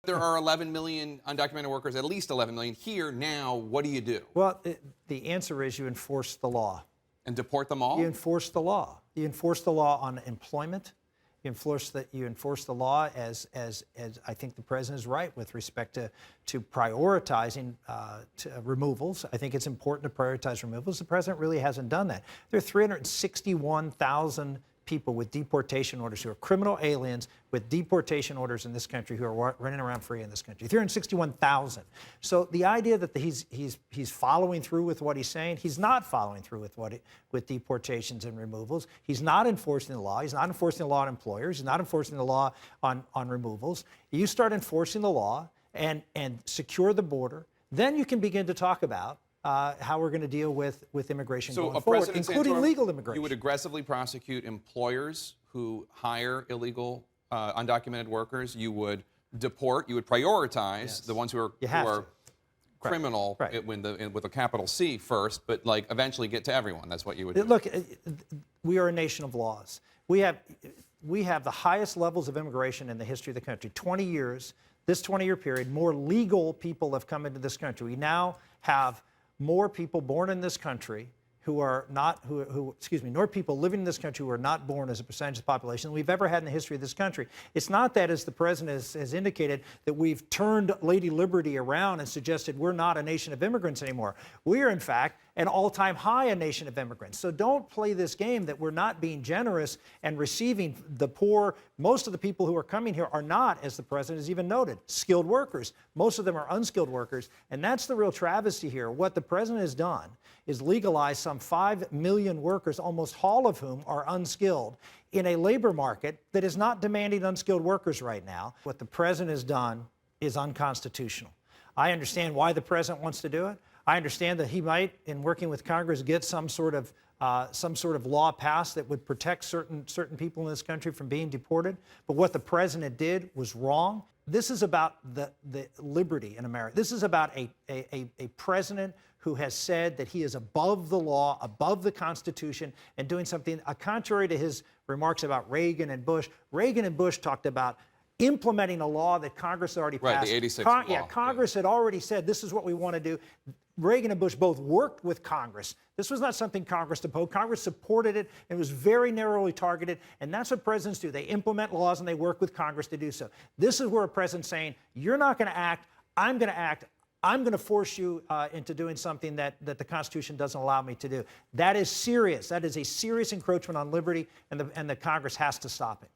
There are 11 million undocumented workers, at least 11 million here now. What do you do? Well, the answer is you enforce the law. And deport them all? You enforce the law. You enforce the law on employment. You enforce the law as I think the president is right with respect to prioritizing removals. I think it's important to prioritize removals. The president really hasn't done that. There are 361,000 people with deportation orders who are criminal aliens with deportation orders in this country who are running around free in this country. 361,000. So the idea that he's following through with what he's saying, he's not following through with deportations and removals. He's not enforcing the law. He's not enforcing the law on employers. He's not enforcing the law on removals. You start enforcing the law and secure the border, then you can begin to talk about how we're going to deal with immigration going forward, including legal immigration. You would aggressively prosecute employers who hire illegal undocumented workers. You would deport. You would prioritize the ones who are criminal with a capital C first, but like eventually get to everyone. That's what you would do. Look, we are a nation of laws. We have the highest levels of immigration in the history of the country. 20 years, this 20-year period, more legal people have come into this country. We now have more people born in this country who are not, more people living in this country who are not born as a percentage of the population than we've ever had in the history of this country. It's not that, as the president has indicated, that we've turned Lady Liberty around and suggested we're not a nation of immigrants anymore. We are, in fact, an all-time high a nation of immigrants. So don't play this game that we're not being generous and receiving the poor. Most of the people who are coming here are not, as the president has even noted, skilled workers. Most of them are unskilled workers. And that's the real travesty here. What the president has done is legalize some 5 million workers, almost all of whom are unskilled, in a labor market that is not demanding unskilled workers right now. What the president has done is unconstitutional. I understand why the president wants to do it. I understand that he might, in working with Congress, get some sort of law passed that would protect certain people in this country from being deported. But what the president did was wrong. This is about the liberty in America. This is about a president who has said that he is above the law, above the Constitution, and doing something contrary to his remarks about Reagan and Bush. Reagan and Bush talked about implementing a law that Congress had already passed. Right, the 86 law. Yeah, Congress had already said this is what we want to do. Reagan and Bush both worked with Congress. This was not something Congress opposed. Congress supported it. It was very narrowly targeted, and that's what presidents do. They implement laws and they work with Congress to do so. This is where a president's saying, you're not going to act, I'm going to act. I'm going to force you into doing something that the Constitution doesn't allow me to do. That is serious. That is a serious encroachment on liberty, and the Congress has to stop it.